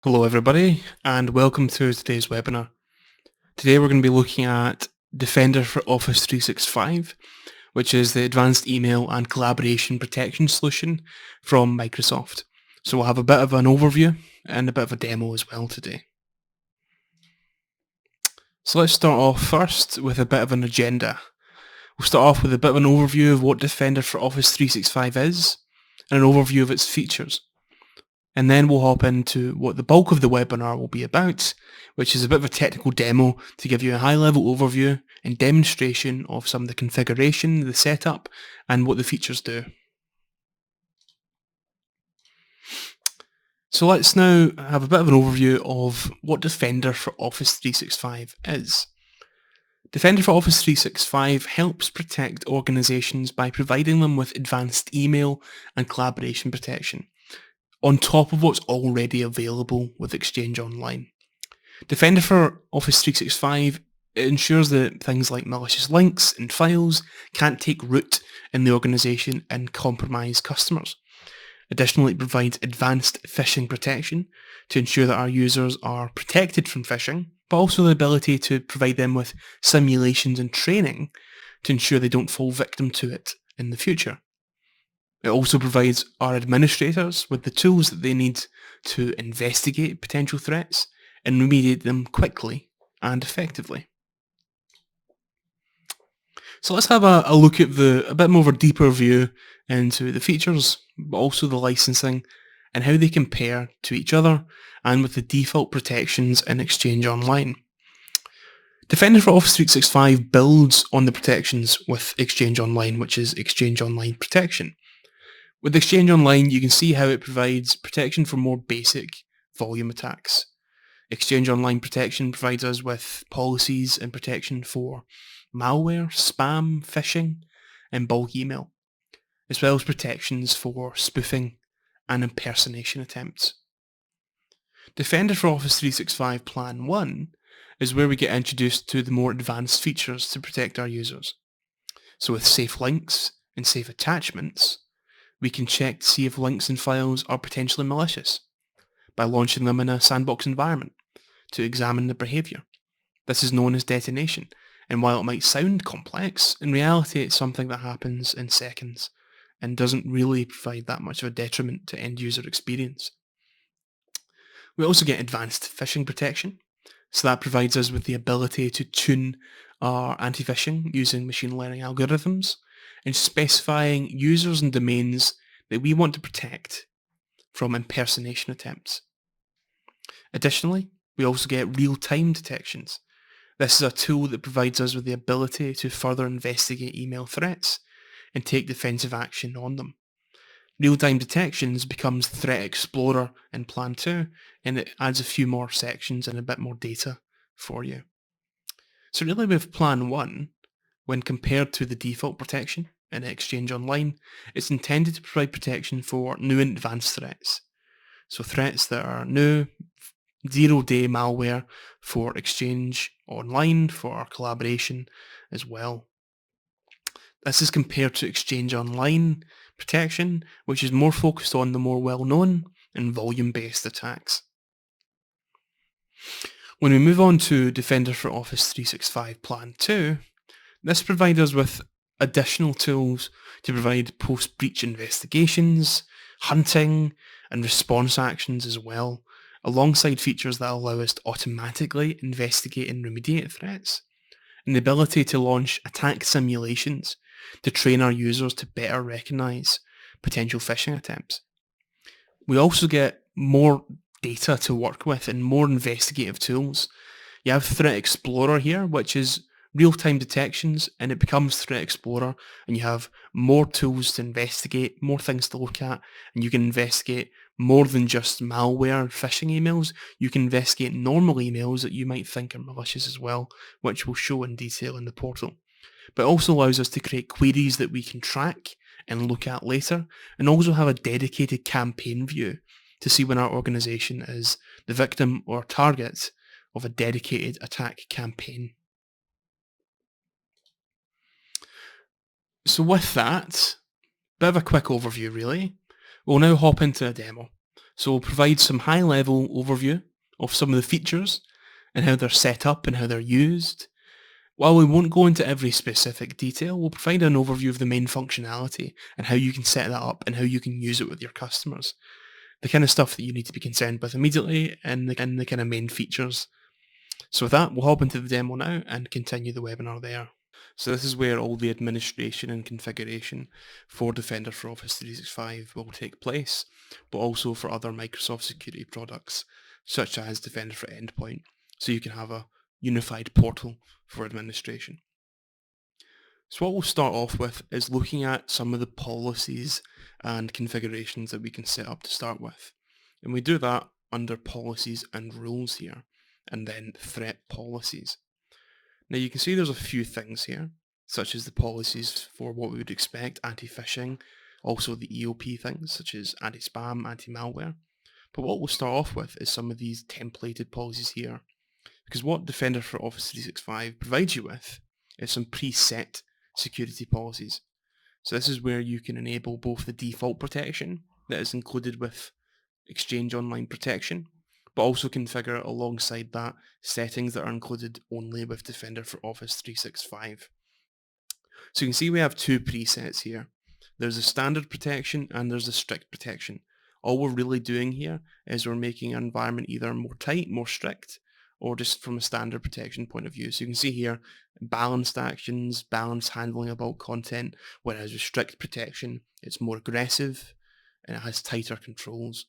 Hello everybody and welcome to today's webinar. Today we're going to be looking at Defender for Office 365, which is the advanced email and collaboration protection solution from Microsoft. So we'll have a bit of an overview and a bit of a demo as well today. So let's start off first with a bit of an agenda. We'll start off with a bit of an overview of what Defender for Office 365 is and an overview of its features. And then we'll hop into what the bulk of the webinar will be about, which is a bit of a technical demo to give you a high-level overview and demonstration of some of the configuration, the setup, and what the features do. So let's now have a bit of an overview of what Defender for Office 365 is. Defender for Office 365 helps protect organizations by providing them with advanced email and collaboration protection, on top of what's already available with Exchange Online. Defender for Office 365 ensures that things like malicious links and files can't take root in the organisation and compromise customers. Additionally, it provides advanced phishing protection to ensure that our users are protected from phishing, but also the ability to provide them with simulations and training to ensure they don't fall victim to it in the future. It also provides our administrators with the tools that they need to investigate potential threats and remediate them quickly and effectively. So let's have a look at a bit more of a deeper view into the features, but also the licensing and how they compare to each other and with the default protections in Exchange Online. Defender for Office 365 builds on the protections with Exchange Online, which is Exchange Online Protection. With Exchange Online, you can see how it provides protection for more basic volume attacks. Exchange Online Protection provides us with policies and protection for malware, spam, phishing, and bulk email, as well as protections for spoofing and impersonation attempts. Defender for Office 365 Plan 1 is where we get introduced to the more advanced features to protect our users. So with safe links and safe attachments, we can check to see if links and files are potentially malicious by launching them in a sandbox environment to examine the behavior. This is known as detonation, and while it might sound complex, in reality it's something that happens in seconds and doesn't really provide that much of a detriment to end user experience. We also get advanced phishing protection, so that provides us with the ability to tune our anti-phishing using machine learning algorithms and specifying users and domains that we want to protect from impersonation attempts. Additionally, we also get real-time detections. This is a tool that provides us with the ability to further investigate email threats and take defensive action on them. Real-time detections becomes Threat Explorer in Plan 2, and it adds a few more sections and a bit more data for you. So really with Plan 1, when compared to the default protection in Exchange Online, it's intended to provide protection for new and advanced threats. So threats that are new, zero-day malware for Exchange Online, for our collaboration as well. This is compared to Exchange Online protection, which is more focused on the more well-known and volume-based attacks. When we move on to Defender for Office 365 Plan 2, this provides us with additional tools to provide post-breach investigations, hunting, and response actions as well, alongside features that allow us to automatically investigate and remediate threats, and the ability to launch attack simulations to train our users to better recognize potential phishing attempts. We also get more data to work with and more investigative tools. You have Threat Explorer here, which is real-time detections, and it becomes Threat Explorer, and you have more tools to investigate, more things to look at, and you can investigate more than just malware and phishing emails. You can investigate normal emails that you might think are malicious as well, which we'll show in detail in the portal. But it also allows us to create queries that we can track and look at later, and also have a dedicated campaign view to see when our organisation is the victim or target of a dedicated attack campaign. So with that, bit of a quick overview really, we'll now hop into a demo. So we'll provide some high-level overview of some of the features and how they're set up and how they're used. While we won't go into every specific detail, we'll provide an overview of the main functionality and how you can set that up and how you can use it with your customers. The kind of stuff that you need to be concerned with immediately and the kind of main features. So with that, we'll hop into the demo now and continue the webinar there. So this is where all the administration and configuration for Defender for Office 365 will take place, but also for other Microsoft security products, such as Defender for Endpoint, so you can have a unified portal for administration. So what we'll start off with is looking at some of the policies and configurations that we can set up to start with. And we do that under policies and rules here, and then threat policies. Now you can see there's a few things here, such as the policies for what we would expect, anti-phishing, also the EOP things, such as anti-spam, anti-malware. But what we'll start off with is some of these templated policies here, because what Defender for Office 365 provides you with is some preset security policies. So this is where you can enable both the default protection that is included with Exchange Online Protection, but also configure alongside that settings that are included only with Defender for Office 365. So you can see we have two presets here. There's a standard protection and there's a strict protection. All we're really doing here is we're making our environment either more tight, more strict, or just from a standard protection point of view. So you can see here, balanced actions, balanced handling of bulk content, whereas with strict protection, it's more aggressive and it has tighter controls.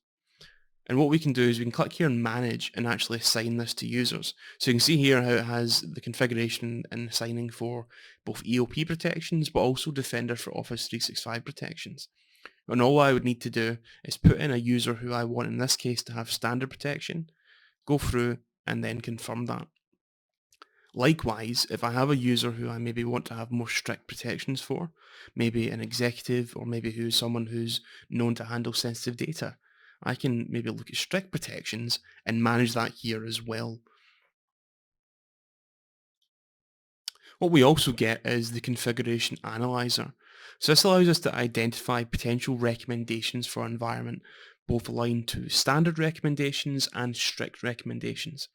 And what we can do is we can click here and manage and actually assign this to users. So you can see here how it has the configuration and assigning for both EOP protections, but also Defender for Office 365 protections. And all I would need to do is put in a user who I want in this case to have standard protection, go through and then confirm that. Likewise, if I have a user who I maybe want to have more strict protections for, maybe an executive or maybe who's someone who's known to handle sensitive data, I can maybe look at strict protections and manage that here as well. What we also get is the configuration analyzer. So this allows us to identify potential recommendations for our environment, both aligned to standard recommendations and strict recommendations.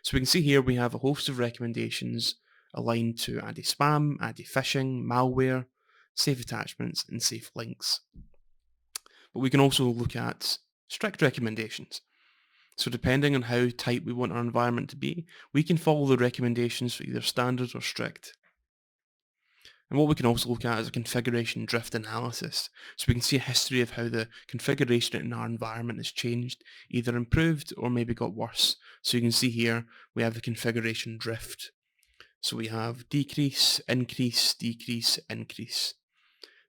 So we can see here we have a host of recommendations aligned to anti-spam, anti-phishing, malware, safe attachments, and safe links. But we can also look at strict recommendations. So depending on how tight we want our environment to be, we can follow the recommendations for either standard or strict. And what we can also look at is a configuration drift analysis. So we can see a history of how the configuration in our environment has changed, either improved or maybe got worse. So you can see here we have the configuration drift. So we have decrease, increase, decrease, increase.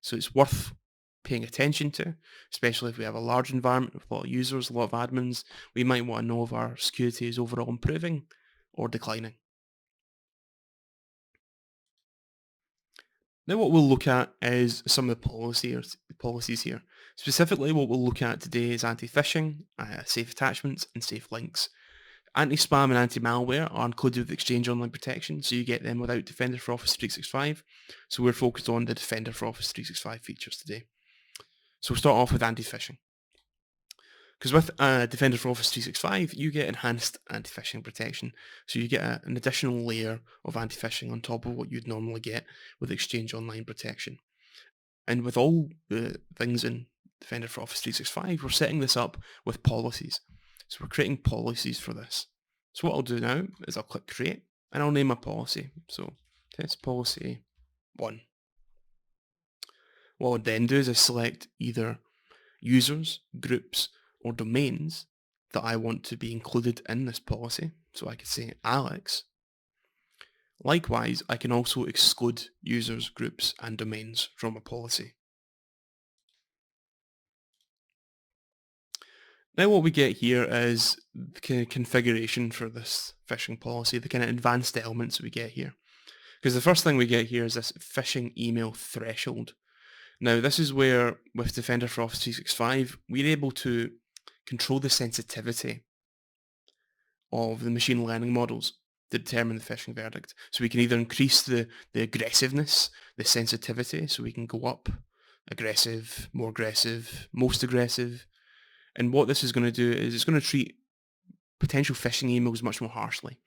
So it's worth paying attention to, especially if we have a large environment with a lot of users, a lot of admins. We might want to know if our security is overall improving or declining. Now what we'll look at is some of the policies here. Specifically what we'll look at today is anti-phishing, safe attachments and safe links. Anti-spam and anti-malware are included with Exchange Online Protection, so you get them without Defender for Office 365. So we're focused on the Defender for Office 365 features today. So we'll start off with anti-phishing. Because with Defender for Office 365, you get enhanced anti-phishing protection. So you get an additional layer of anti-phishing on top of what you'd normally get with Exchange Online Protection. And with all the things in Defender for Office 365, we're setting this up with policies. So we're creating policies for this. So what I'll do now is I'll click Create, and I'll name my policy. So Test Policy 1. What I'll then do is I select either users, groups, or domains that I want to be included in this policy. So I could say Alex. Likewise, I can also exclude users, groups, and domains from a policy. Now what we get here is the kind of configuration for this phishing policy, the kind of advanced elements we get here. Because the first thing we get here is this phishing email threshold. Now this is where, with Defender for Office 365, we're able to control the sensitivity of the machine learning models to determine the phishing verdict. So we can either increase the aggressiveness, the sensitivity, so we can go up aggressive, more aggressive, most aggressive, And what this is going to do is it's going to treat potential phishing emails much more harshly.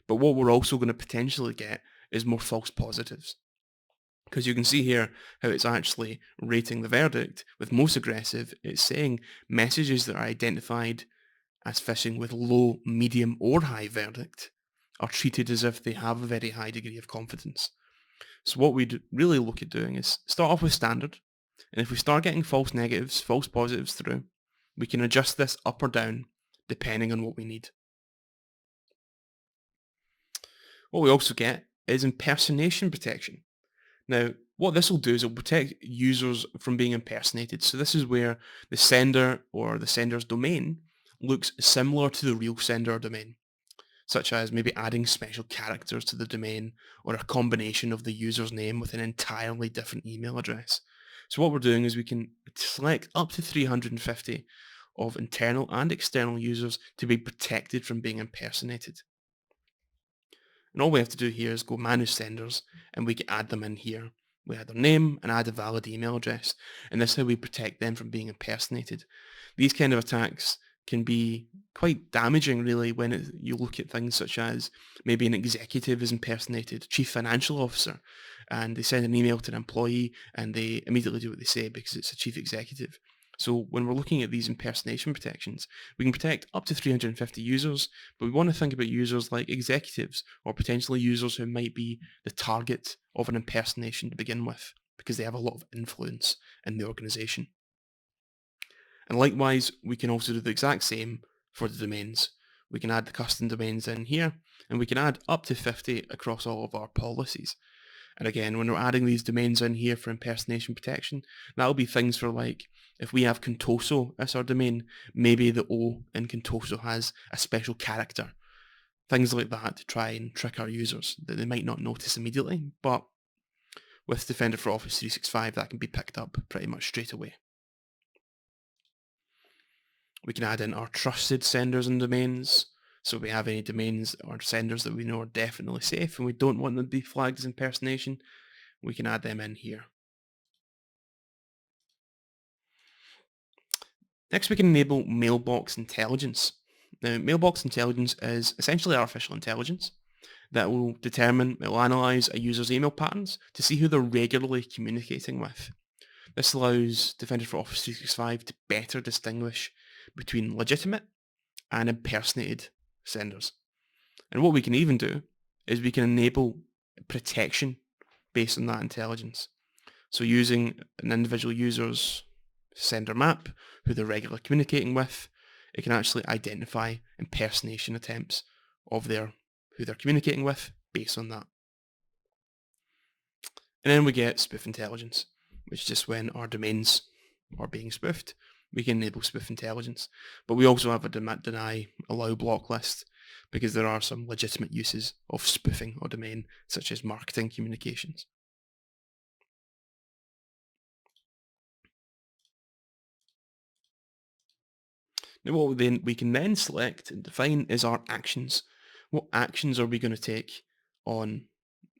But what we're also going to potentially get is more false positives. Because you can see here how it's actually rating the verdict. With most aggressive, it's saying messages that are identified as phishing with low, medium or high verdict are treated as if they have a very high degree of confidence. So what we'd really look at doing is start off with standard, and if we start getting false negatives, false positives through, we can adjust this up or down depending on what we need. What we also get is impersonation protection. Now, what this will do is it will protect users from being impersonated. So this is where the sender or the sender's domain looks similar to the real sender or domain, such as maybe adding special characters to the domain or a combination of the user's name with an entirely different email address. So what we're doing is we can select up to 350 of internal and external users to be protected from being impersonated. And all we have to do here is go manage senders and we can add them in here. We add their name and add a valid email address. And this is how we protect them from being impersonated. These kind of attacks can be quite damaging really when you look at things such as maybe an executive is impersonated, chief financial officer, and they send an email to an employee and they immediately do what they say because it's a chief executive. So when we're looking at these impersonation protections, we can protect up to 350 users, but we want to think about users like executives or potentially users who might be the target of an impersonation to begin with because they have a lot of influence in the organization. And likewise, we can also do the exact same for the domains. We can add the custom domains in here, and we can add up to 50 across all of our policies. And again, when we're adding these domains in here for impersonation protection, that'll be things for like, if we have Contoso as our domain, maybe the O in Contoso has a special character. Things like that to try and trick our users that they might not notice immediately, but with Defender for Office 365 that can be picked up pretty much straight away. We can add in our trusted senders and domains. So if we have any domains or senders that we know are definitely safe and we don't want them to be flagged as impersonation, we can add them in here. Next, we can enable mailbox intelligence. Now, mailbox intelligence is essentially artificial intelligence that will analyze a user's email patterns to see who they're regularly communicating with. This allows Defender for Office 365 to better distinguish between legitimate and impersonated senders. And what we can even do is we can enable protection based on that intelligence. So using an individual user's sender map, who they're regularly communicating with, it can actually identify impersonation attempts of who they're communicating with based on that. And then we get spoof intelligence, which is just when our domains are being spoofed, we can enable spoof intelligence. But we also have a deny allow block list because there are some legitimate uses of spoofing a domain, such as marketing communications. Now what we can then select and define is our actions. What actions are we going to take on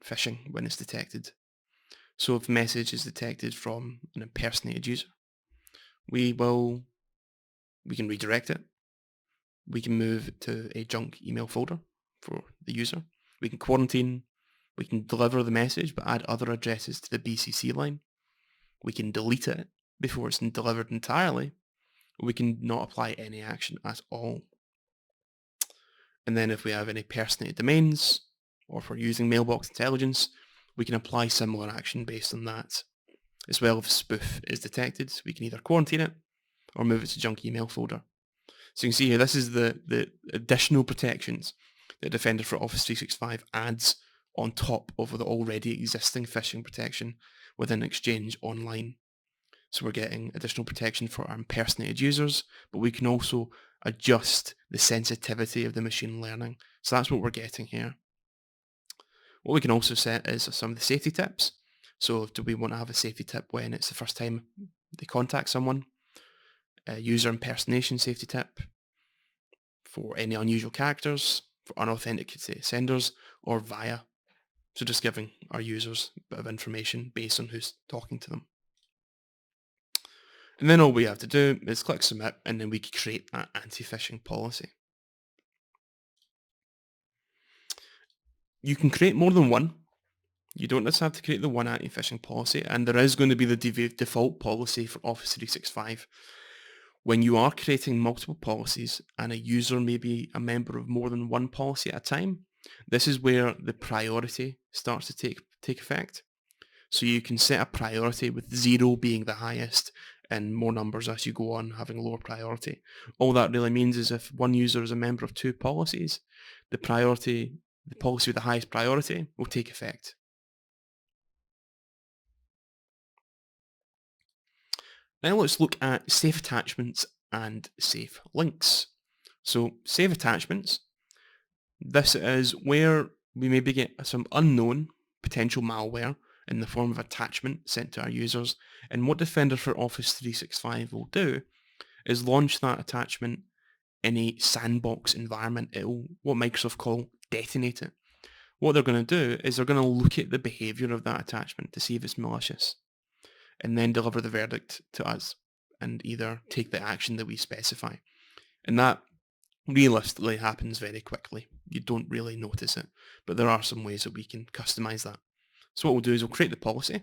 phishing when it's detected? So if the message is detected from an impersonated user, we can redirect it. We can move it to a junk email folder for the user. We can quarantine. We can deliver the message but add other addresses to the BCC line. We can delete it before it's delivered entirely. We can not apply any action at all. And then if we have any personated domains, or if we're using mailbox intelligence, we can apply similar action based on that. As well, if spoof is detected, we can either quarantine it or move it to junk email folder. So you can see here, this is the additional protections that Defender for Office 365 adds on top of the already existing phishing protection within Exchange Online. So we're getting additional protection for our impersonated users, but we can also adjust the sensitivity of the machine learning. So that's what we're getting here. What we can also set is some of the safety tips. So do we want to have a safety tip when it's the first time they contact someone? A user impersonation safety tip for any unusual characters, for unauthenticated senders, or via. So just giving our users a bit of information based on who's talking to them. And then all we have to do is click submit, and then we can create that anti-phishing policy. You can create more than one. You don't just have to create the one anti-phishing policy, and there is going to be the default policy for Office 365. When you are creating multiple policies and a user may be a member of more than one policy at a time, this is where the priority starts to take effect. So you can set a priority with 0 being the highest and more numbers as you go on having lower priority. All that really means is if one user is a member of 2 policies, the policy with the highest priority will take effect. Now let's look at safe attachments and safe links. So safe attachments, this is where we maybe get some unknown potential malware in the form of attachment sent to our users. And what Defender for Office 365 will do is launch that attachment in a sandbox environment. It'll, what Microsoft call, detonate it. What they're going to do is they're going to look at the behavior of that attachment to see if it's malicious, and then deliver the verdict to us and either take the action that we specify. And that realistically happens very quickly. You don't really notice it, but there are some ways that we can customize that. So what we'll do is we'll create the policy,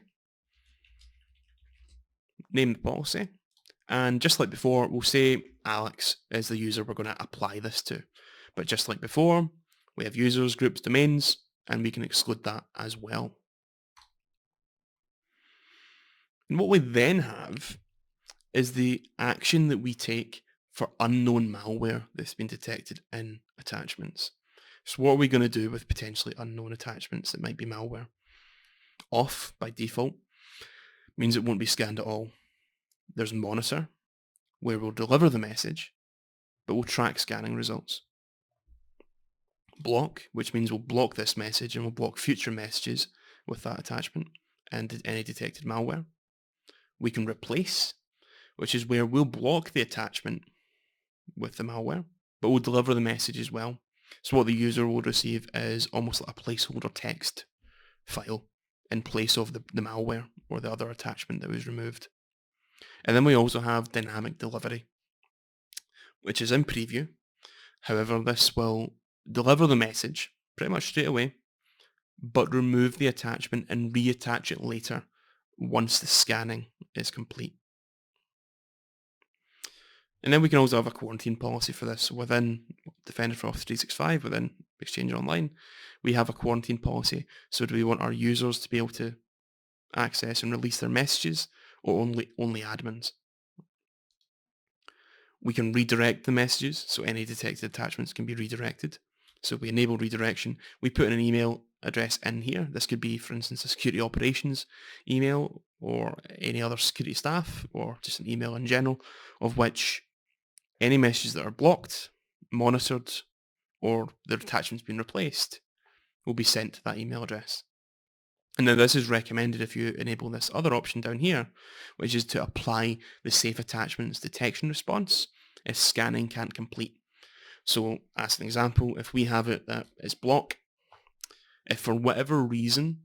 name the policy, and just like before, we'll say Alex is the user we're going to apply this to. But just like before, we have users, groups, domains, and we can exclude that as well. And what we then have is the action that we take for unknown malware that's been detected in attachments. So what are we going to do with potentially unknown attachments that might be malware? Off by default means it won't be scanned at all. There's monitor, where we'll deliver the message, but we'll track scanning results. Block, which means we'll block this message and we'll block future messages with that attachment and any detected malware. We can replace, which is where we'll block the attachment with the malware, but we'll deliver the message as well. So what the user will receive is almost like a placeholder text file in place of the malware or the other attachment that was removed. And then we also have dynamic delivery, which is in preview. However, this will deliver the message pretty much straight away, but remove the attachment and reattach it later once the scanning is complete. And then we can also have a quarantine policy for this. Within Defender for Office 365, within Exchange Online, we have a quarantine policy. So do we want our users to be able to access and release their messages, or only admins? We can redirect the messages, so any detected attachments can be redirected. So we enable redirection. We put an email address in here. This could be, for instance, a security operations email or any other security staff, or just an email in general, of which any messages that are blocked, monitored, or their attachments been replaced will be sent to that email address. And now this is recommended if you enable this other option down here, which is to apply the safe attachments detection response if scanning can't complete. So as an example, if we have it that is block, if for whatever reason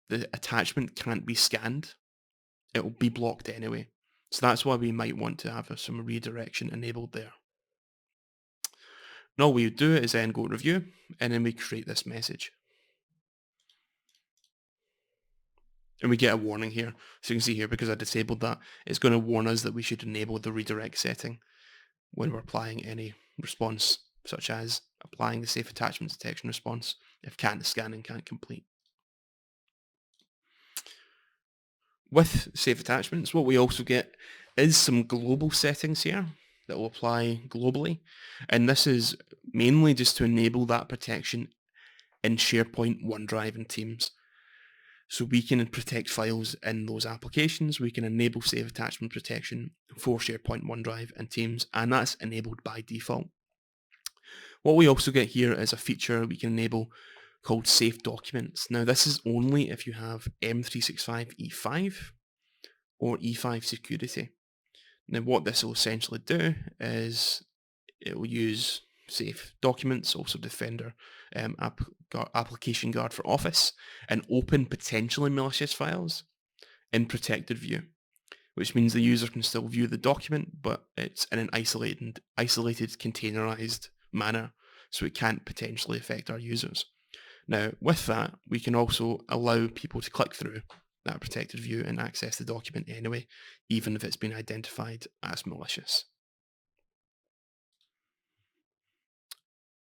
the attachment can't be scanned, it will be blocked anyway. So that's why we might want to have some redirection enabled there. And all we do is then go review, and then we create this message. And we get a warning here. So you can see here, because I disabled that, it's going to warn us that we should enable the redirect setting when we're applying any response, such as applying the safe attachment detection response if scanning can't complete. With safe attachments, what we also get is some global settings here that will apply globally. And this is mainly just to enable that protection in SharePoint, OneDrive, and Teams. So we can protect files in those applications. We can enable safe attachment protection for SharePoint, OneDrive, and Teams, and that's enabled by default. What we also get here is a feature we can enable called Safe Documents. Now this is only if you have M365 E5 or E5 Security. Now what this will essentially do is it will use Safe Documents, also Defender, Application Guard for Office, and open potentially malicious files in protected view. which means the user can still view the document, but it's in an isolated containerized manner, so it can't potentially affect our users. Now, with that, we can also allow people to click through that protected view and access the document anyway, even if it's been identified as malicious.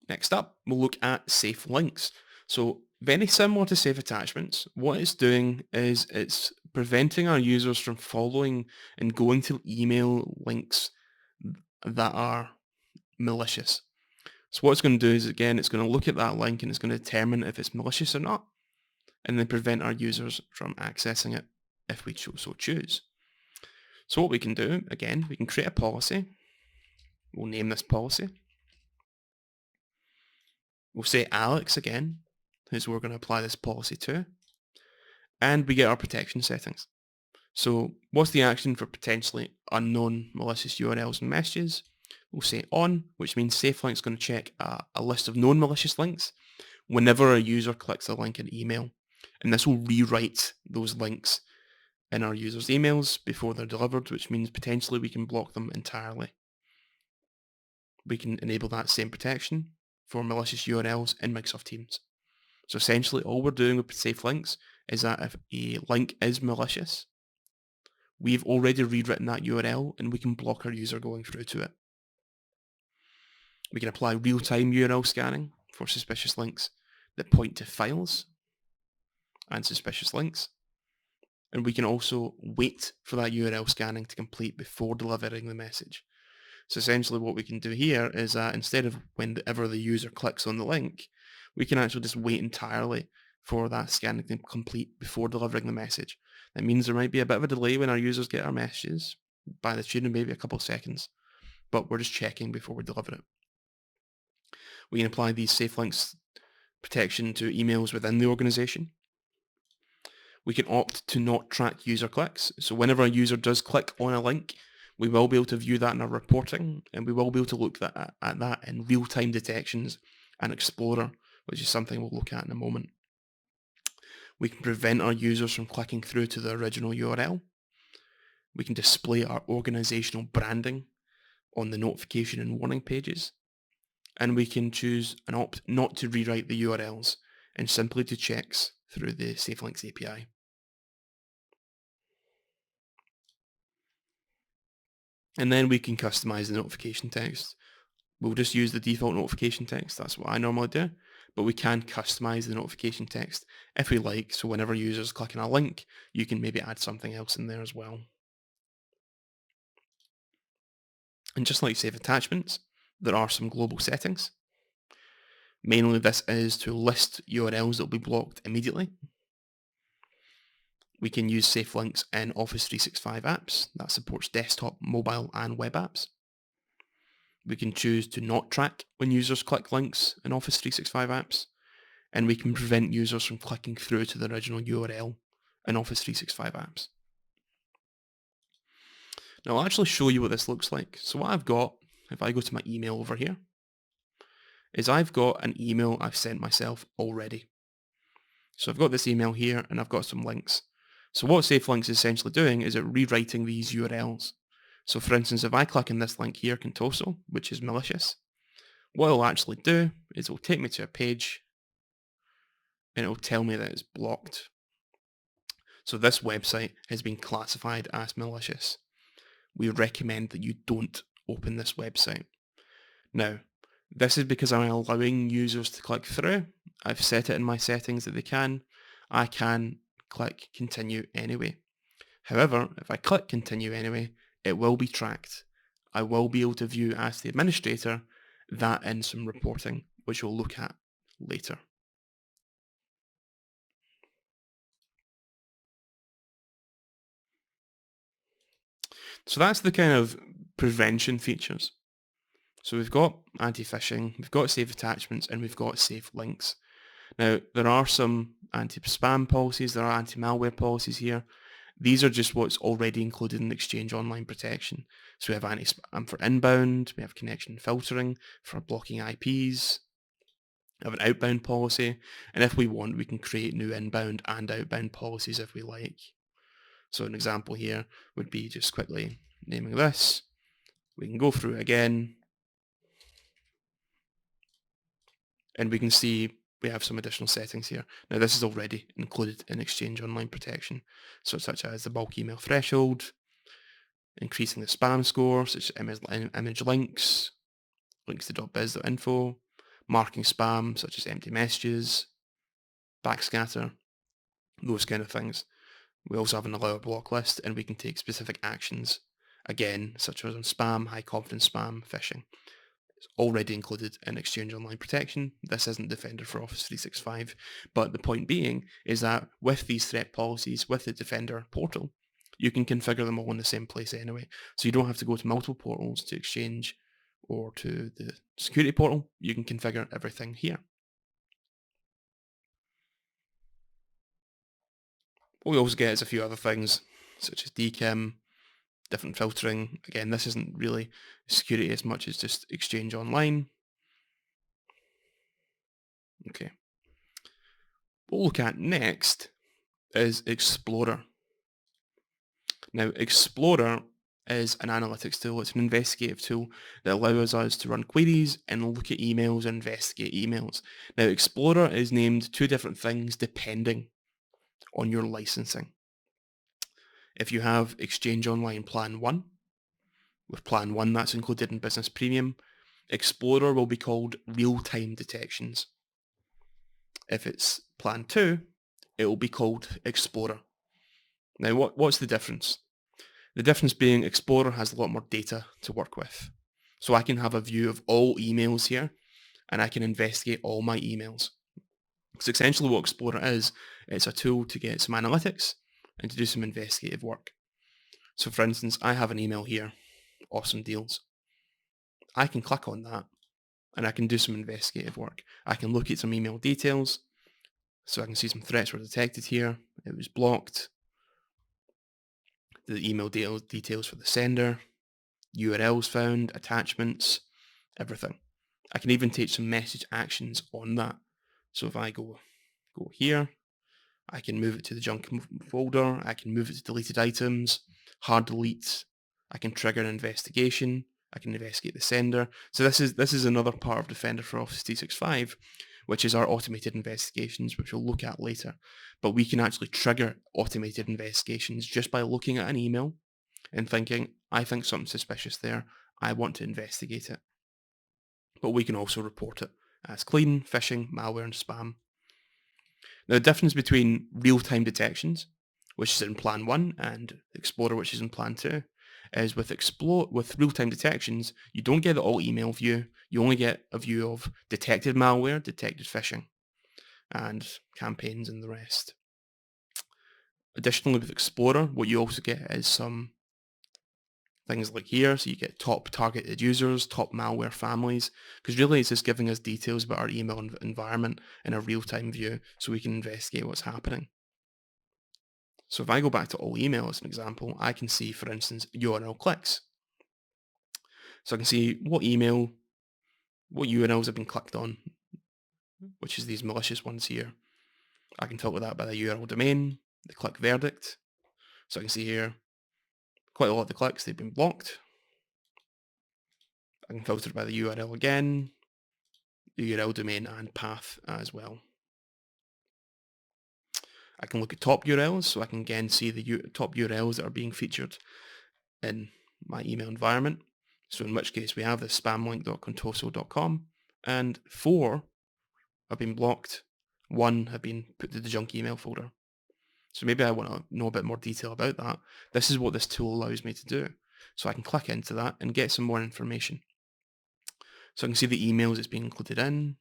Next up, we'll look at safe links. So very similar to safe attachments, what it's doing is it's preventing our users from following and going to email links that are malicious. So what it's going to do is, again, it's going to look at that link and it's going to determine if it's malicious or not, and then prevent our users from accessing it if we so choose. So what we can do, again, we can create a policy. We'll name this policy. We'll say Alex again, who's who we're going to apply this policy to, and we get our protection settings. So what's the action for potentially unknown malicious URLs and messages? We'll say on, which means SafeLink is going to check a list of known malicious links whenever a user clicks a link in email. And this will rewrite those links in our users' emails before they're delivered, which means potentially we can block them entirely. We can enable that same protection for malicious URLs in Microsoft Teams. So essentially all we're doing with safe links is that if a link is malicious, we've already rewritten that URL and we can block our user going through to it. We can apply real-time URL scanning for suspicious links that point to files and suspicious links. And we can also wait for that URL scanning to complete before delivering the message. So essentially what we can do here is that instead of whenever the user clicks on the link, we can actually just wait entirely for that scanning to complete before delivering the message. That means there might be a bit of a delay when our users get our messages, by the tune of maybe a couple of seconds, but we're just checking before we deliver it. We can apply these safe links protection to emails within the organization. We can opt to not track user clicks. So whenever a user does click on a link, we will be able to view that in our reporting, and we will be able to look at that in real-time detections and Explorer, which is something we'll look at in a moment. We can prevent our users from clicking through to the original URL. We can display our organizational branding on the notification and warning pages. And we can choose and opt not to rewrite the URLs and simply to checks through the SafeLinks API. And then we can customize the notification text. We'll just use the default notification text. That's what I normally do. But we can customize the notification text if we like. So whenever users click on a link, you can maybe add something else in there as well. And just like Safe Attachments, there are some global settings. Mainly this is to list URLs that will be blocked immediately. We can use safe links in Office 365 apps. That supports desktop, mobile, and web apps. We can choose to not track when users click links in Office 365 apps. And we can prevent users from clicking through to the original URL in Office 365 apps. Now I'll actually show you what this looks like. So what I've got, if I go to my email over here, is I've got an email I've sent myself already. So I've got this email here and I've got some links. So what SafeLinks is essentially doing is it rewriting these URLs. So for instance, if I click on this link here, Contoso, which is malicious, what it'll actually do is it'll take me to a page and it'll tell me that it's blocked. So this website has been classified as malicious. We recommend that you don't open this website. Now, this is because I'm allowing users to click through. I've set it in my settings that they can. I can click continue anyway. However, if I click continue anyway, it will be tracked. I will be able to view as the administrator that in some reporting, which we'll look at later. So that's the kind of prevention features. So we've got anti-phishing, we've got safe attachments, and we've got safe links. Now, there are some anti-spam policies, there are anti-malware policies here. These are just what's already included in Exchange Online Protection. So we have anti-spam for inbound, we have connection filtering for blocking IPs, we have an outbound policy, and if we want, we can create new inbound and outbound policies if we like. So an example here would be just quickly naming this. We can go through it again, and we can see we have some additional settings here. Now this is already included in Exchange Online Protection, so such as the bulk email threshold, increasing the spam score, such as image links, links to .biz.info, marking spam, such as empty messages, backscatter, those kind of things. We also have an allow block list, and we can take specific actions, again, such as on spam, high confidence spam, phishing. It's already included in Exchange Online Protection. This isn't Defender for Office 365, but the point being is that with these threat policies, with the Defender portal, you can configure them all in the same place anyway. So you don't have to go to multiple portals to Exchange or to the security portal. You can configure everything here. What we also get is a few other things, such as DKIM, different filtering. Again, this isn't really security as much as just Exchange Online. Okay. What we'll look at next is Explorer. Now, Explorer is an analytics tool. It's an investigative tool that allows us to run queries and look at emails and investigate emails. Now, Explorer is named two different things depending on your licensing. If you have Exchange Online Plan 1, with Plan 1 that's included in Business Premium, Explorer will be called Real-Time Detections. If it's Plan 2, it will be called Explorer. Now, what's the difference? The difference being Explorer has a lot more data to work with. So I can have a view of all emails here, and I can investigate all my emails. So essentially what Explorer is, it's a tool to get some analytics and to do some investigative work. So for instance, I have an email here, awesome deals. I can click on that and I can do some investigative work. I can look at some email details, so I can see some threats were detected here. It was blocked. The email details for the sender, URLs found, attachments, everything. I can even take some message actions on that. So if I go here, I can move it to the junk folder, I can move it to deleted items, hard delete, I can trigger an investigation, I can investigate the sender. So this is another part of Defender for Office 365, which is our automated investigations, which we'll look at later. But we can actually trigger automated investigations just by looking at an email and thinking, I think something suspicious there, I want to investigate it. But we can also report it as clean, phishing, malware, and spam. Now, the difference between real-time detections, which is in Plan 1, and Explorer, which is in Plan 2, is with real-time detections, you don't get the all-email view, you only get a view of detected malware, detected phishing, and campaigns and the rest. Additionally, with Explorer, what you also get is some things like here, so you get top targeted users, top malware families, because really it's just giving us details about our email environment in a real-time view so we can investigate what's happening. So if I go back to all email as an example, I can see, for instance, URL clicks. So I can see what URLs have been clicked on, which is these malicious ones here. I can filter that by the URL domain, the click verdict. So I can see here, quite a lot of the clicks, they've been blocked. I can filter by the URL again, the URL domain and path as well. I can look at top URLs, so I can again see the top URLs that are being featured in my email environment. So in which case we have the spamlink.contoso.com, and 4 have been blocked, 1 have been put to the junk email folder. So maybe I want to know a bit more detail about that. This is what this tool allows me to do. So I can click into that and get some more information. So I can see the emails it's being included in,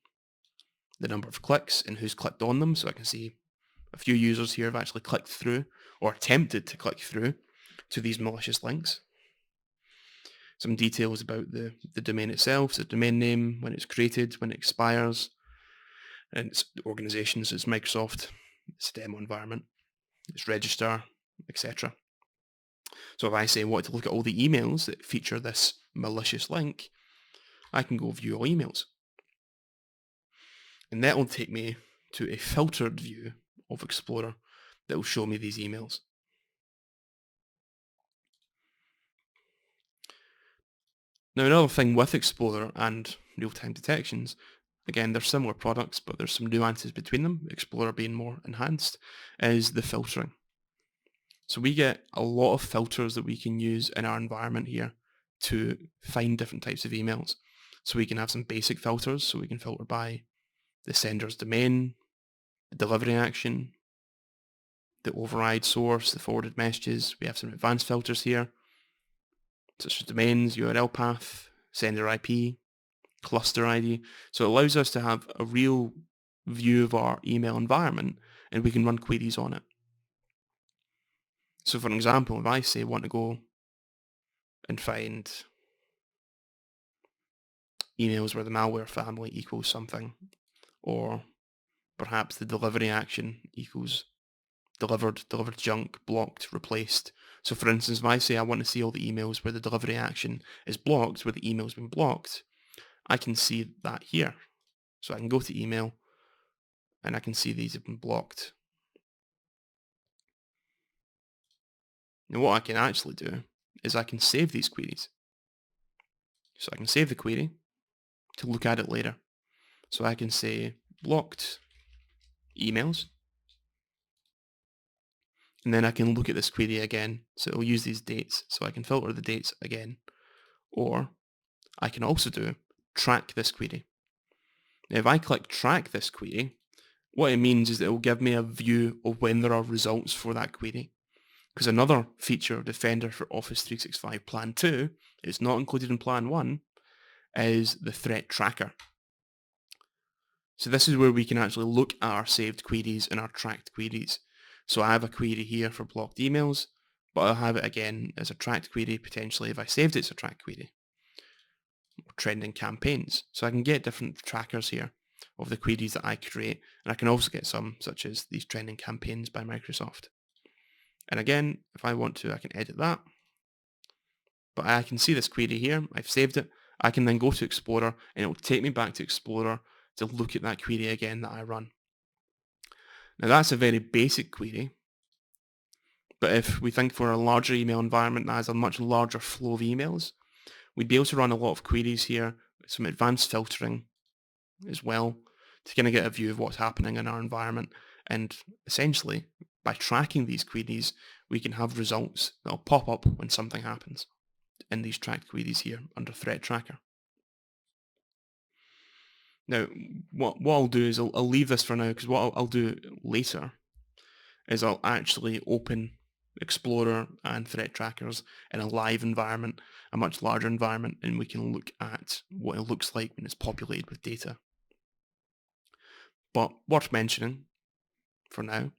the number of clicks and who's clicked on them. So I can see a few users here have actually clicked through or attempted to click through to these malicious links. Some details about the domain itself, so the domain name, when it's created, when it expires, and its organizations, it's Microsoft, it's a demo environment, it's register, etc. So if I say I want to look at all the emails that feature this malicious link, I can go view all emails. And that will take me to a filtered view of Explorer that will show me these emails. Now another thing with Explorer and real-time detections, again they're similar products but there's some nuances between them, Explorer being more enhanced, is the filtering. So we get a lot of filters that we can use in our environment here to find different types of emails. So we can have some basic filters, so we can filter by the sender's domain, the delivery action, the override source, the forwarded messages. We have some advanced filters here, such as domains, URL path, sender IP, cluster ID. So it allows us to have a real view of our email environment and we can run queries on it. So for an example, if I say want to go and find emails where the malware family equals something, or perhaps the delivery action equals delivered junk, blocked, replaced. So for instance, if I say I want to see all the emails where the delivery action is blocked, where the email's been blocked, I can see that here. So I can go to email and I can see these have been blocked. Now what I can actually do is I can save these queries. So I can save the query to look at it later. So I can say blocked emails, and then I can look at this query again. So it'll use these dates. So I can filter the dates again. Or I can also do track this query. Now if I click track this query, what it means is that it will give me a view of when there are results for that query. Because another feature of Defender for Office 365 Plan 2, it's not included in Plan 1, is the threat tracker. So this is where we can actually look at our saved queries and our tracked queries. So I have a query here for blocked emails, but I'll have it again as a tracked query potentially if I saved it as a tracked query. Or trending campaigns. So I can get different trackers here of the queries that I create, and I can also get some such as these trending campaigns by Microsoft. And again, if I want to, I can edit that. But I can see this query here. I've saved it. I can then go to Explorer and it will take me back to Explorer to look at that query again that I run. Now that's a very basic query, but if we think for a larger email environment that has a much larger flow of emails, we'd be able to run a lot of queries here, some advanced filtering as well, to kind of get a view of what's happening in our environment. And essentially, by tracking these queries, we can have results that'll pop up when something happens in these tracked queries here under Threat Tracker. Now, what I'll do is I'll leave this for now, because what I'll do later is I'll actually open Explorer and Threat Trackers in a live environment, a much larger environment, and we can look at what it looks like when it's populated with data. But worth mentioning for now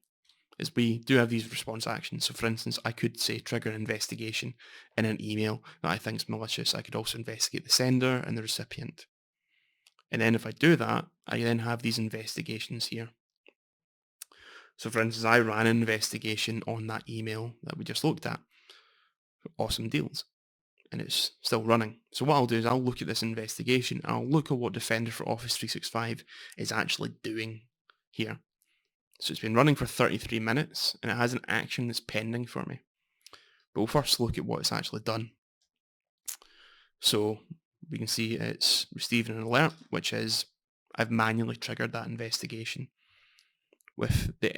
is we do have these response actions. So for instance, I could say trigger an investigation in an email that I think is malicious. I could also investigate the sender and the recipient. And then if I do that, I then have these investigations here. So for instance, I ran an investigation on that email that we just looked at, Awesome Deals, and it's still running. So what I'll do is I'll look at this investigation and I'll look at what Defender for Office 365 is actually doing here. So it's been running for 33 minutes and it has an action that's pending for me. But we'll first look at what it's actually done. So we can see it's received an alert, which is I've manually triggered that investigation. With the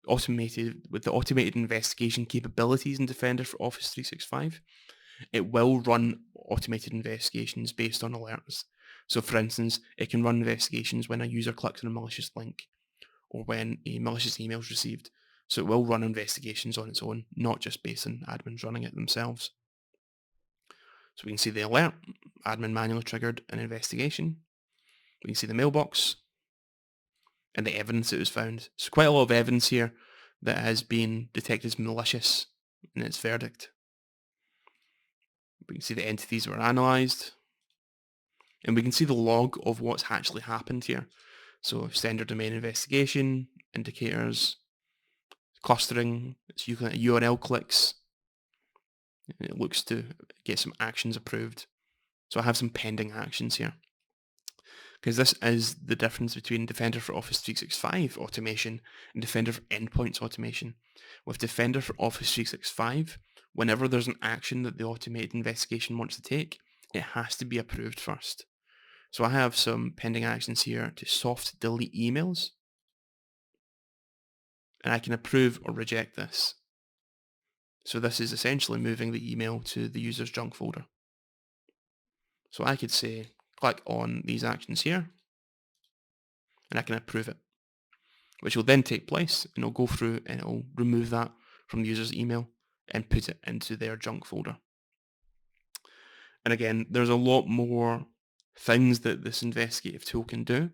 automated investigation capabilities in Defender for Office 365, it will run automated investigations based on alerts. So for instance, it can run investigations when a user clicks on a malicious link or when a malicious email is received. So it will run investigations on its own, not just based on admins running it themselves. So we can see the alert, admin manually triggered an investigation. We can see the mailbox and the evidence that was found. So quite a lot of evidence here that has been detected as malicious in its verdict. We can see the entities that were analysed, and we can see the log of what's actually happened here. So sender domain investigation, indicators, clustering, it's looking at URL clicks, and it looks to get some actions approved. So I have some pending actions here. Because this is the difference between Defender for Office 365 automation and Defender for Endpoints automation. With Defender for Office 365, whenever there's an action that the automated investigation wants to take, it has to be approved first. So I have some pending actions here to soft delete emails, and I can approve or reject this. So this is essentially moving the email to the user's junk folder. So I could say, click on these actions here, and I can approve it, which will then take place, and it'll go through and it'll remove that from the user's email and put it into their junk folder. And again, there's a lot more things that this investigative tool can do.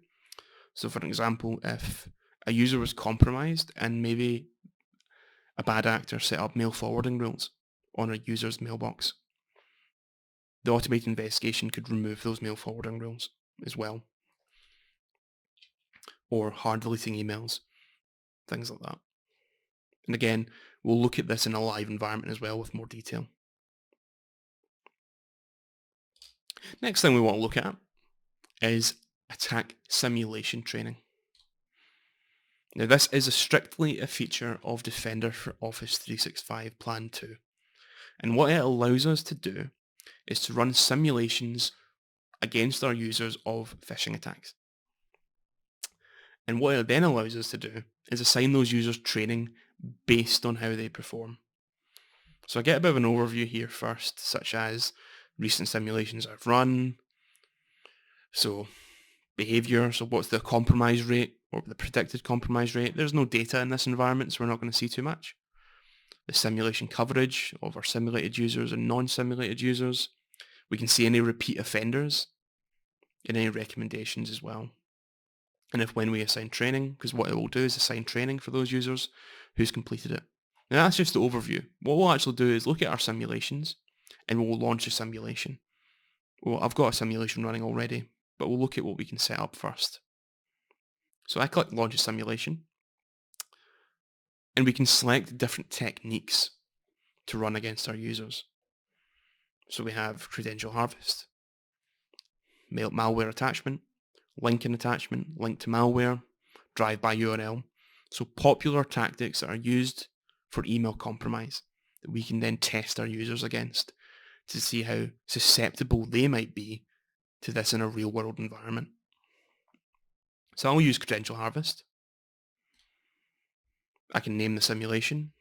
So for example, if a user was compromised and maybe a bad actor set up mail forwarding rules on a user's mailbox, the automated investigation could remove those mail forwarding rules as well. Or hard deleting emails, things like that. And again, we'll look at this in a live environment as well with more detail. Next thing we want to look at is attack simulation training. Now this is strictly a feature of Defender for Office 365 Plan 2. And what it allows us to do is to run simulations against our users of phishing attacks. And what it then allows us to do is assign those users training based on how they perform. So I get a bit of an overview here first, such as recent simulations I've run. So behavior, so what's the compromise rate or the predicted compromise rate? There's no data in this environment, so we're not going to see too much. The simulation coverage of our simulated users and non-simulated users. We can see any repeat offenders and any recommendations as well. And if when we assign training, because what it will do is assign training for those users who's completed it. Now that's just the overview. What we'll actually do is look at our simulations and we'll launch a simulation. Well, I've got a simulation running already, but we'll look at what we can set up first. So I click launch a simulation and we can select different techniques to run against our users. So we have credential harvest, malware attachment, linking attachment, link to malware, drive-by URL. So popular tactics that are used for email compromise that we can then test our users against to see how susceptible they might be to this in a real-world environment. So I'll use credential harvest. I can name the simulation,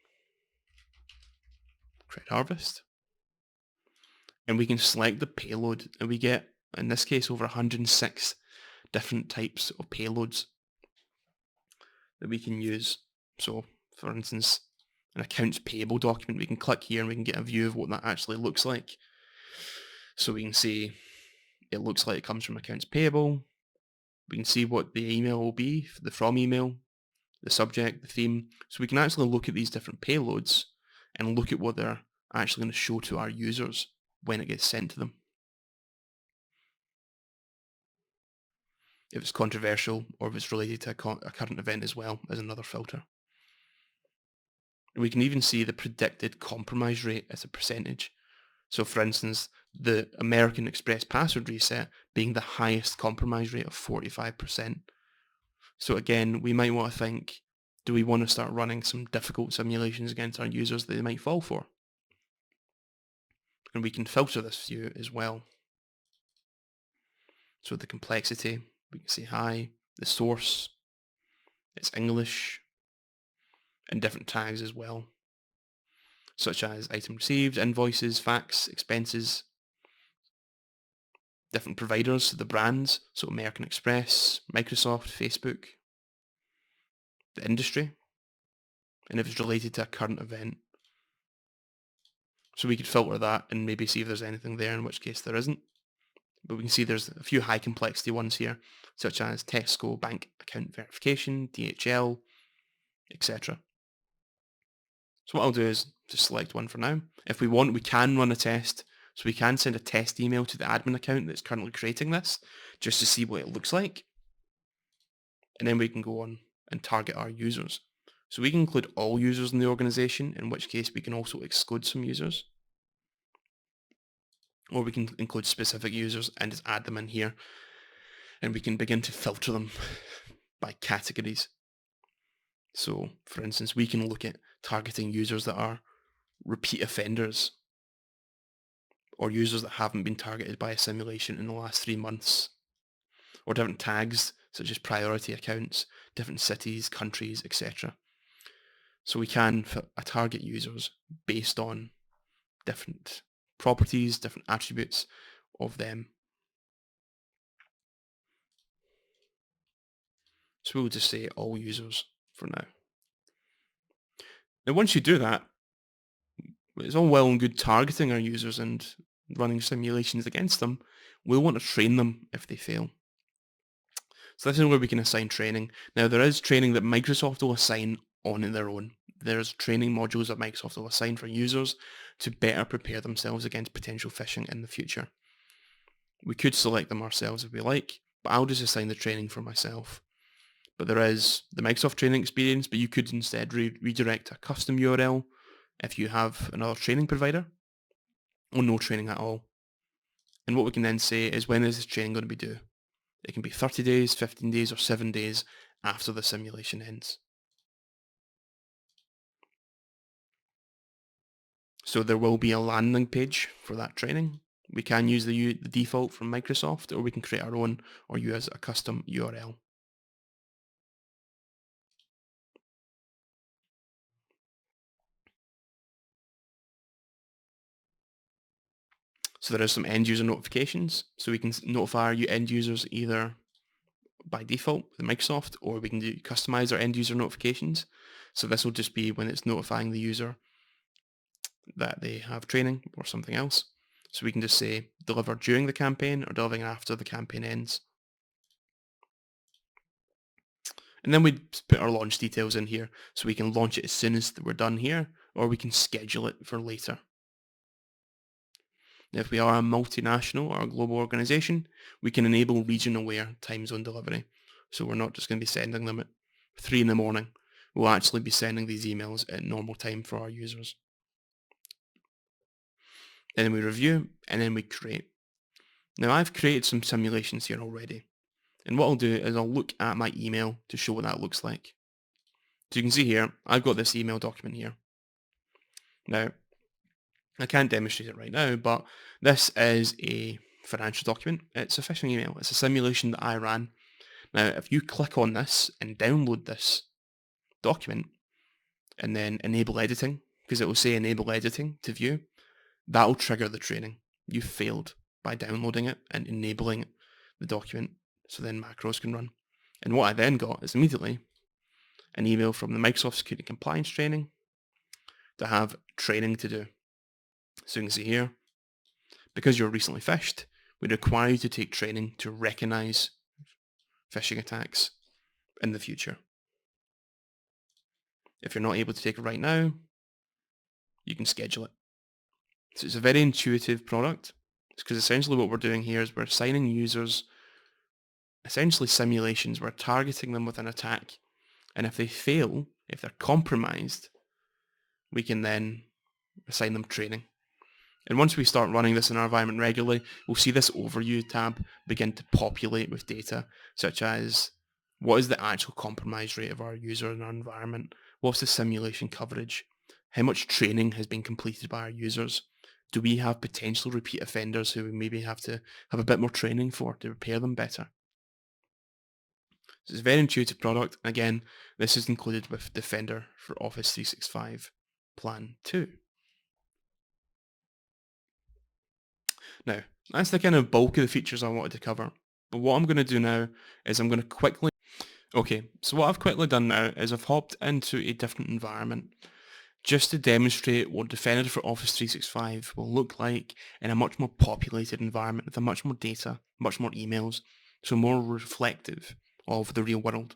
cred harvest, and we can select the payload, and we get, in this case, over 106 different types of payloads that we can use. So, for instance, an accounts payable document, we can click here and we can get a view of what that actually looks like. So we can see it looks like it comes from accounts payable. We can see what the email will be, the from email, the subject, the theme. So we can actually look at these different payloads and look at what they're actually going to show to our users when it gets sent to them. If it's controversial or if it's related to a current event as well as another filter. And we can even see the predicted compromise rate as a percentage. So for instance, the American Express password reset being the highest compromise rate of 45%. So again, we might want to think, do we want to start running some difficult simulations against our users that they might fall for? And we can filter this view as well. So the complexity, we can see high, the source, it's English, and different tags as well, such as item received, invoices, fax, expenses, different providers, so the brands, so American Express, Microsoft, Facebook, the industry, and if it's related to a current event. So we could filter that and maybe see if there's anything there, in which case there isn't. But we can see there's a few high complexity ones here, such as Tesco bank account verification, DHL, etc. So what I'll do is just select one for now. If we want, we can run a test. So we can send a test email to the admin account that's currently creating this, just to see what it looks like. And then we can go on and target our users. So we can include all users in the organization, in which case we can also exclude some users. Or we can include specific users and just add them in here. And we can begin to filter them by categories. So for instance, we can look at targeting users that are repeat offenders or users that haven't been targeted by a simulation in the last 3 months, or different tags such as priority accounts, different cities, countries, etc. So we can target users based on different properties, different attributes of them. So we'll just say all users for now. Now once you do that, it's all well and good targeting our users and running simulations against them. We'll want to train them if they fail. So this is where we can assign training. Now there is training that Microsoft will assign on their own. There's training modules that Microsoft will assign for users to better prepare themselves against potential phishing in the future. We could select them ourselves if we like, but I'll just assign the training for myself. But there is the Microsoft training experience, but you could instead redirect a custom URL if you have another training provider, or no training at all. And what we can then say is, when is this training going to be due? It can be 30 days, 15 days, or 7 days after the simulation ends. So there will be a landing page for that training. We can use the default from Microsoft, or we can create our own or use a custom URL. So there is some end user notifications. So we can notify our end users either by default with Microsoft, or we can customize our end user notifications. So this will just be when it's notifying the user that they have training or something else. So we can just say deliver during the campaign or delivering after the campaign ends. And then we put our launch details in here, so we can launch it as soon as we're done here, or we can schedule it for later. Now, if we are a multinational or a global organization, we can enable region-aware time zone delivery. So we're not just going to be sending them at 3 in the morning. We'll actually be sending these emails at normal time for our users. Then we review, and then we create. Now I've created some simulations here already. And what I'll do is I'll look at my email to show what that looks like. So you can see here, I've got this email document here. Now, I can't demonstrate it right now, but this is a financial document. It's a phishing email. It's a simulation that I ran. Now, if you click on this and download this document and then enable editing, because it will say enable editing to view, that will trigger the training. You failed by downloading it and enabling the document, so then macros can run. And what I then got is immediately an email from the Microsoft Security Compliance training to have training to do. So you can see here, because you're recently phished, we require you to take training to recognize phishing attacks in the future. If you're not able to take it right now, you can schedule it. So it's a very intuitive product, because essentially what we're doing here is we're assigning users essentially simulations. We're targeting them with an attack, and if they fail, if they're compromised, we can then assign them training. And once we start running this in our environment regularly, we'll see this overview tab begin to populate with data, such as what is the actual compromise rate of our user in our environment? What's the simulation coverage? How much training has been completed by our users? Do we have potential repeat offenders who we maybe have to have a bit more training for to repair them better? So it's a very intuitive product. Again, this is included with Defender for Office 365 Plan 2. Now, that's the kind of bulk of the features I wanted to cover. But what I'm going to do now is I'm going to quickly... Okay, so what I've quickly done now is I've hopped into a different environment just to demonstrate what Defender for Office 365 will look like in a much more populated environment with a much more data, much more emails, so more reflective of the real world.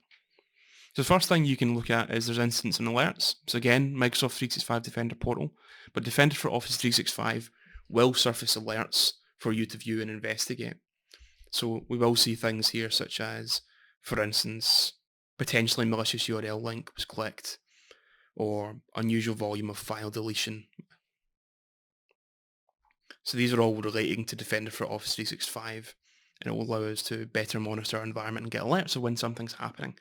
So the first thing you can look at is there's incidents and alerts. So again, Microsoft 365 Defender portal, but Defender for Office 365 will surface alerts for you to view and investigate. So we will see things here such as, for instance, potentially malicious URL link was clicked, or unusual volume of file deletion. So these are all relating to Defender for Office 365, and it will allow us to better monitor our environment and get alerts of when something's happening.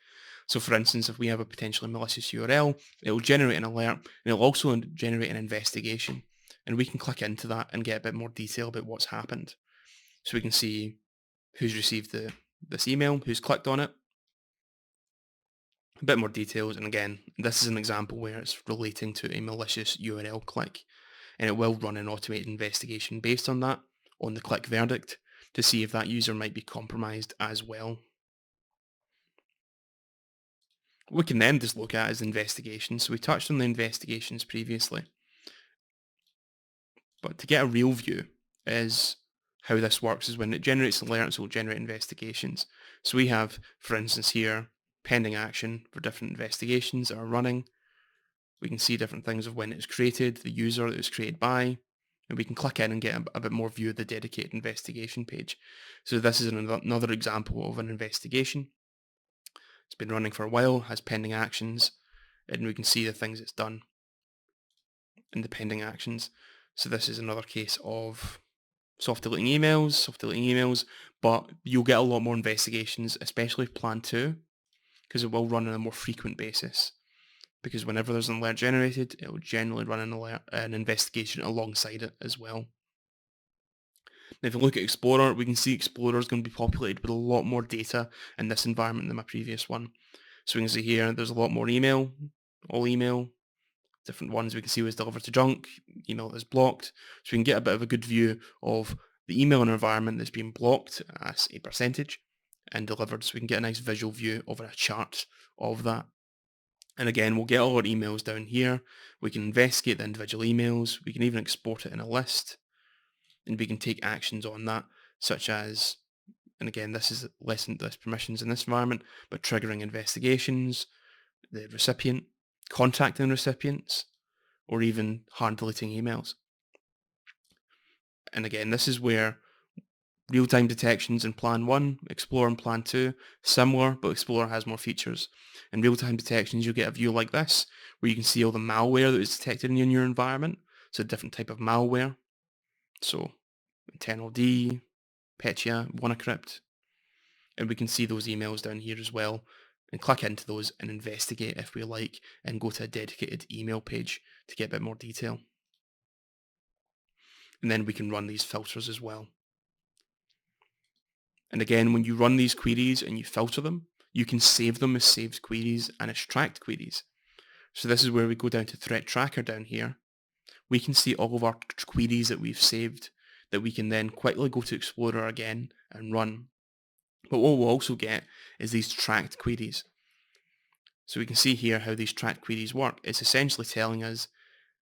So for instance, if we have a potentially malicious URL, it will generate an alert and it'll also generate an investigation. And we can click into that and get a bit more detail about what's happened. So we can see who's received this email, who's clicked on it, a bit more details. And again, this is an example where it's relating to a malicious URL click, and it will run an automated investigation based on that, on the click verdict, to see if that user might be compromised as well. What we can then just look at is investigations. So we touched on the investigations previously, but to get a real view is how this works is when it generates alerts, it will generate investigations. So we have, for instance here, pending action for different investigations that are running. We can see different things of when it was created, the user that it was created by, and we can click in and get a bit more view of the dedicated investigation page. So this is another example of an investigation. It's been running for a while, has pending actions, and we can see the things it's done in the pending actions. So this is another case of soft deleting emails, but you'll get a lot more investigations, especially if plan 2, because it will run on a more frequent basis. Because whenever there's an alert generated, it will generally run an investigation alongside it as well. Now, if you look at Explorer, we can see Explorer is going to be populated with a lot more data in this environment than my previous one. So we can see here, there's a lot more email, all email, different ones we can see was delivered to junk, email that is blocked. So we can get a bit of a good view of the email environment that's been blocked as a percentage and delivered. So we can get a nice visual view over a chart of that. And again, we'll get all our emails down here. We can investigate the individual emails. We can even export it in a list, and we can take actions on that, such as, and again, this is less permissions in this environment, but triggering investigations, the recipient, contacting recipients, or even hard deleting emails. And again, this is where real-time detections in Plan 1, Explorer in Plan 2, similar, but Explorer has more features. In real-time detections, you'll get a view like this, where you can see all the malware that was detected in your environment. So a different type of malware. So internal D, Petya, WannaCrypt. And we can see those emails down here as well, and click into those and investigate if we like, and go to a dedicated email page to get a bit more detail. And then we can run these filters as well. And again, when you run these queries and you filter them, you can save them as saved queries and as tracked queries. So this is where we go down to Threat Tracker down here. We can see all of our queries that we've saved that we can then quickly go to Explorer again and run. But what we'll also get is these tracked queries. So we can see here how these tracked queries work. It's essentially telling us,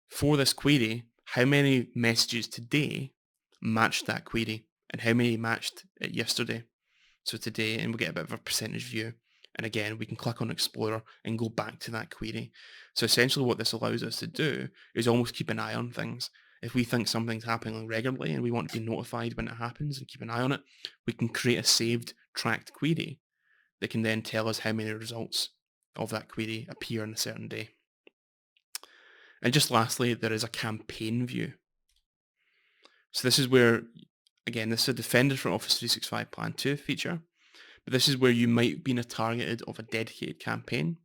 for this query, how many messages today matched that query and how many matched it yesterday. So today, and we'll get a bit of a percentage view. And again, we can click on Explorer and go back to that query. So essentially what this allows us to do is almost keep an eye on things. If we think something's happening regularly and we want to be notified when it happens and keep an eye on it, we can create a saved tracked query that can then tell us how many results of that query appear on a certain day. And just lastly, there is a campaign view. So this is where, again, this is a Defender for Office 365 Plan 2 feature. But this is where you might be targeted of a dedicated campaign.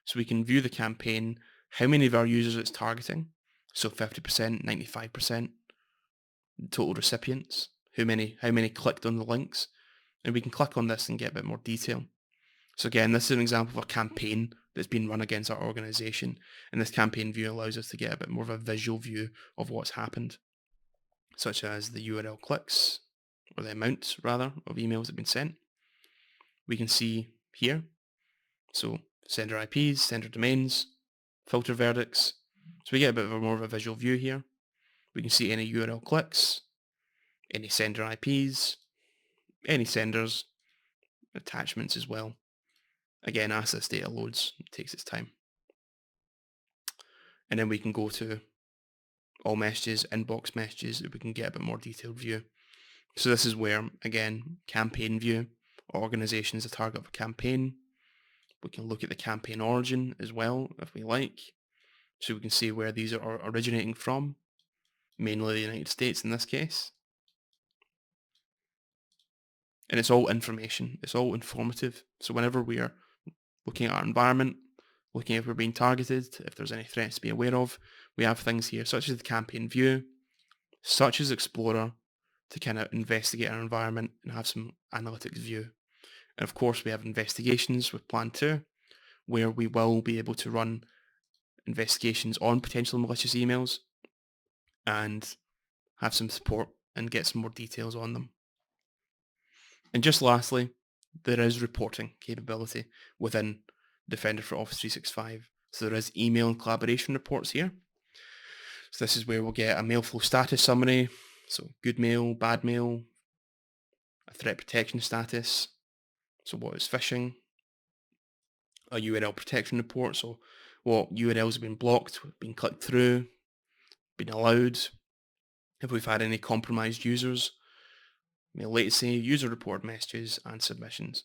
So we can view the campaign, how many of our users it's targeting. So 50%, 95%, total recipients, how many clicked on the links. And we can click on this and get a bit more detail. So again, this is an example of a campaign that's been run against our organization. And this campaign view allows us to get a bit more of a visual view of what's happened, such as the URL clicks, or the amount rather, of emails that have been sent. We can see here, so sender IPs, sender domains, filter verdicts. So we get a bit of more of a visual view here. We can see any URL clicks, any sender IPs, any senders, attachments as well. Again, as this data loads, it takes its time. And then we can go to all messages, inbox messages, we can get a bit more detailed view. So this is where, again, campaign view, organization is a target of a campaign. We can look at the campaign origin as well, if we like. So we can see where these are originating from, mainly the United States in this case. And it's all information, it's all informative. So whenever we are looking at our environment, looking if we're being targeted, if there's any threats to be aware of. We have things here such as the campaign view, such as Explorer, to kind of investigate our environment and have some analytics view. And of course, we have investigations with Plan 2, where we will be able to run investigations on potential malicious emails and have some support and get some more details on them. And just lastly, there is reporting capability within Defender for Office 365. So there is email and collaboration reports here. So this is where we'll get a mail flow status summary. So good mail, bad mail, a threat protection status. So what is phishing? A URL protection report. So what URLs have been blocked, been clicked through, been allowed, if we've had any compromised users, mail latency, user report messages, and submissions.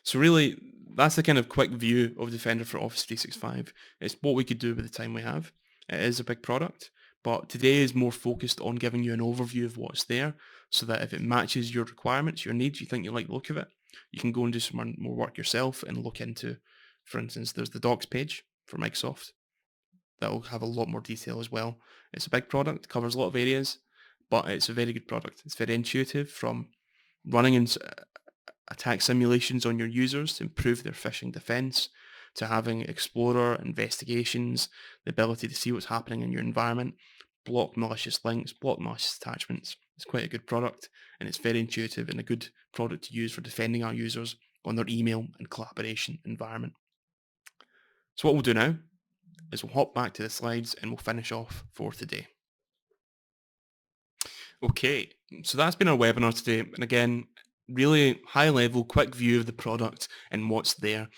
So really, that's the kind of quick view of Defender for Office 365. It's what we could do with the time we have. It is a big product, but today is more focused on giving you an overview of what's there so that if it matches your requirements, your needs, you think you like the look of it, you can go and do some more work yourself and look into, for instance, there's the docs page for Microsoft. That will have a lot more detail as well. It's a big product, covers a lot of areas, but it's a very good product. It's very intuitive, from running in attack simulations on your users to improve their phishing defense, to having Explorer investigations, the ability to see what's happening in your environment, block malicious links, block malicious attachments. It's quite a good product, and it's very intuitive and a good product to use for defending our users on their email and collaboration environment. So what we'll do now is we'll hop back to the slides and we'll finish off for today. Okay, so that's been our webinar today. And again, really high level, quick view of the product and what's there.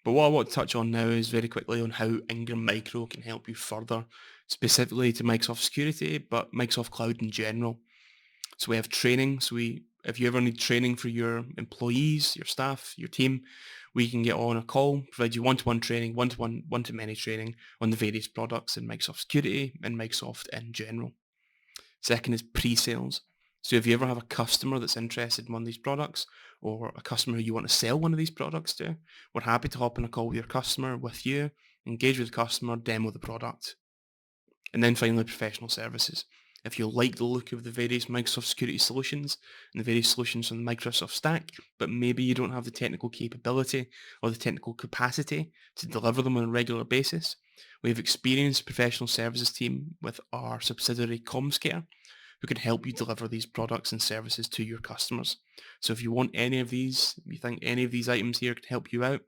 But what I want to touch on now is very quickly on how Ingram Micro can help you further, specifically to Microsoft Security, but Microsoft Cloud in general. So we have training. If you ever need training for your employees, your staff, your team, we can get on a call, provide you one-to-one training, one-to-one, one-to-many training on the various products in Microsoft Security and Microsoft in general. Second is pre-sales. So if you ever have a customer that's interested in one of these products, or a customer who you want to sell one of these products to, we're happy to hop on a call with your customer, with you, engage with the customer, demo the product. And then finally, professional services. If you like the look of the various Microsoft security solutions and the various solutions on the Microsoft stack, but maybe you don't have the technical capability or the technical capacity to deliver them on a regular basis, we have experienced professional services team with our subsidiary ComsCare who can help you deliver these products and services to your customers. So if you want any of these, if you think any of these items here can help you out,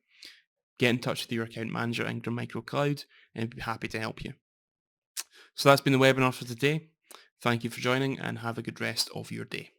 get in touch with your account manager at Ingram Micro Cloud and we'd be happy to help you. So that's been the webinar for today. Thank you for joining and have a good rest of your day.